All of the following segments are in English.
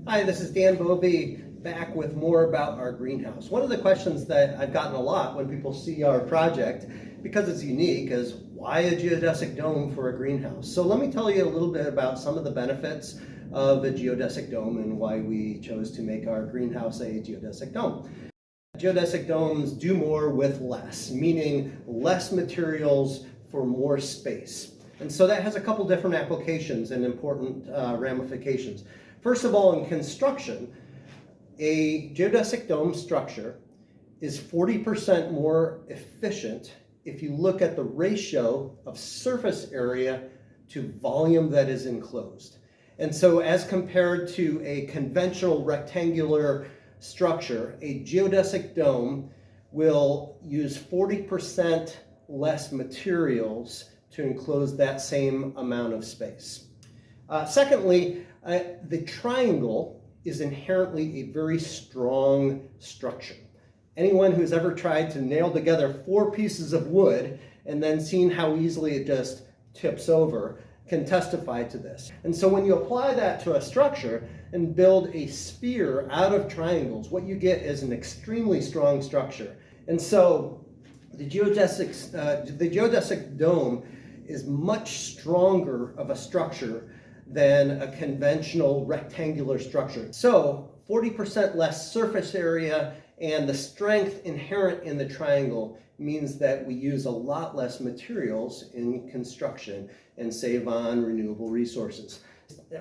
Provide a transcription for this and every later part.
Hi, this is Dan Bovee back with more about our greenhouse. One of the questions that I've gotten a lot when people see our project, because it's unique, is why a geodesic dome for a greenhouse? So let me tell you a little bit about some of the benefits of a geodesic dome and why we chose to make our greenhouse a geodesic dome. Geodesic domes do more with less, meaning less materials for more space. And so that has a couple different applications and important ramifications. First of all, in construction, a geodesic dome structure is 40% more efficient if you look at the ratio of surface area to volume that is enclosed. And so as compared to a conventional rectangular structure, a geodesic dome will use 40% less materials to enclose that same amount of space. Secondly, the triangle is inherently a very strong structure. Anyone who's ever tried to nail together 4 pieces of wood and then seen how easily it just tips over can testify to this. And so when you apply that to a structure and build a sphere out of triangles, what you get is an extremely strong structure. And so the geodesic dome is much stronger of a structure than a conventional rectangular structure. So 40% less surface area and the strength inherent in the triangle means that we use a lot less materials in construction and save on renewable resources.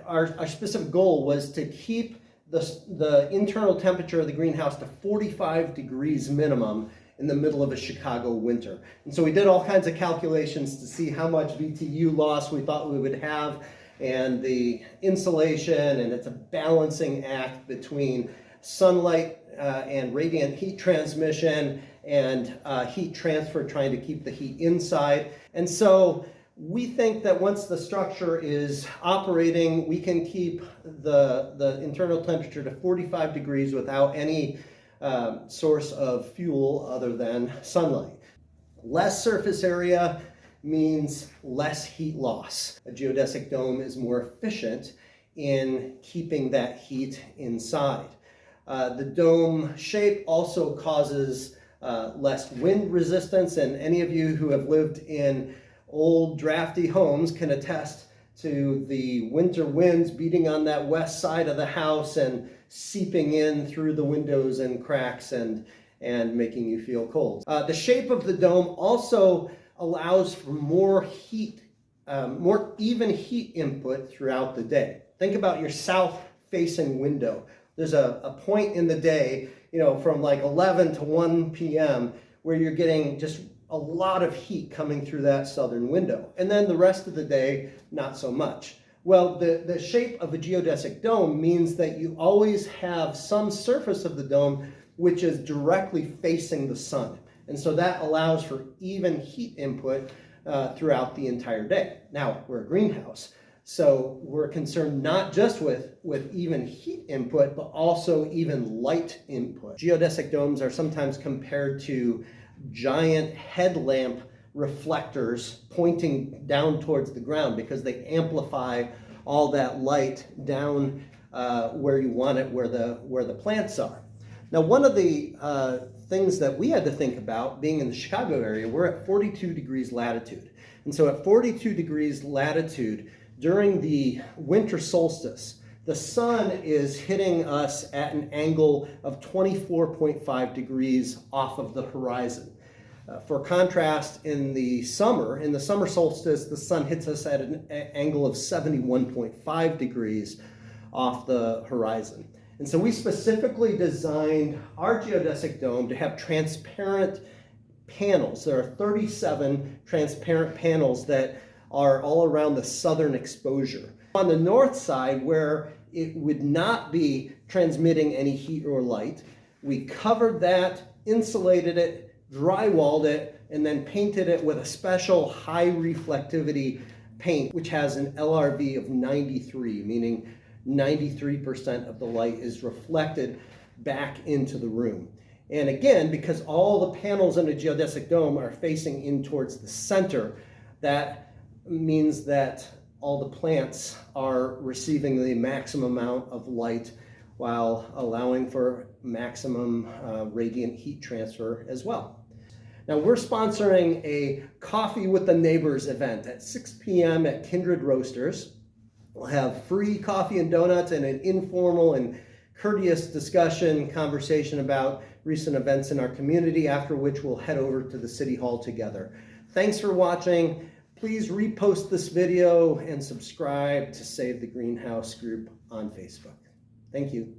Our specific goal was to keep the internal temperature of the greenhouse to 45 degrees minimum in the middle of a Chicago winter. And so we did all kinds of calculations to see how much BTU loss we thought we would have and the insulation, and it's a balancing act between sunlight and radiant heat transmission and heat transfer, trying to keep the heat inside. And so we think that once the structure is operating, we can keep the internal temperature to 45 degrees without any source of fuel other than sunlight. Less surface area means less heat loss. A geodesic dome is more efficient in keeping that heat inside. The dome shape also causes less wind resistance, and any of you who have lived in old drafty homes can attest to the winter winds beating on that west side of the house and seeping in through the windows and cracks and making you feel cold. The shape of the dome also allows for more heat, more even heat input throughout the day. Think about your south-facing window. There's a point in the day, from like 11 to 1 p.m. where you're getting just a lot of heat coming through that southern window. And then the rest of the day, not so much. Well, the shape of a geodesic dome means that you always have some surface of the dome which is directly facing the sun. And so that allows for even heat input throughout the entire day. Now, we're a greenhouse, so we're concerned not just with even heat input, but also even light input. Geodesic domes are sometimes compared to giant headlamp reflectors pointing down towards the ground because they amplify all that light down where you want it, where the plants are. Now, one of the things that we had to think about, being in the Chicago area, we're at 42 degrees latitude. And so at 42 degrees latitude, during the winter solstice, the sun is hitting us at an angle of 24.5 degrees off of the horizon. For contrast, in the summer solstice, the sun hits us at an angle of 71.5 degrees off the horizon. And so we specifically designed our geodesic dome to have transparent panels. There are 37 transparent panels that are all around the southern exposure. On the north side, where it would not be transmitting any heat or light, we covered that, insulated it, drywalled it, and then painted it with a special high reflectivity paint, which has an LRV of 93, meaning 93% of the light is reflected back into the room. And again, because all the panels in a geodesic dome are facing in towards the center, that means that all the plants are receiving the maximum amount of light while allowing for maximum radiant heat transfer as well. Now we're sponsoring a Coffee with the Neighbors event at 6 p.m. at Kindred Roasters. We'll have free coffee and donuts and an informal and courteous conversation about recent events in our community, after which we'll head over to the City Hall together. Thanks for watching. Please repost this video and subscribe to Save the Greenhouse group on Facebook. Thank you.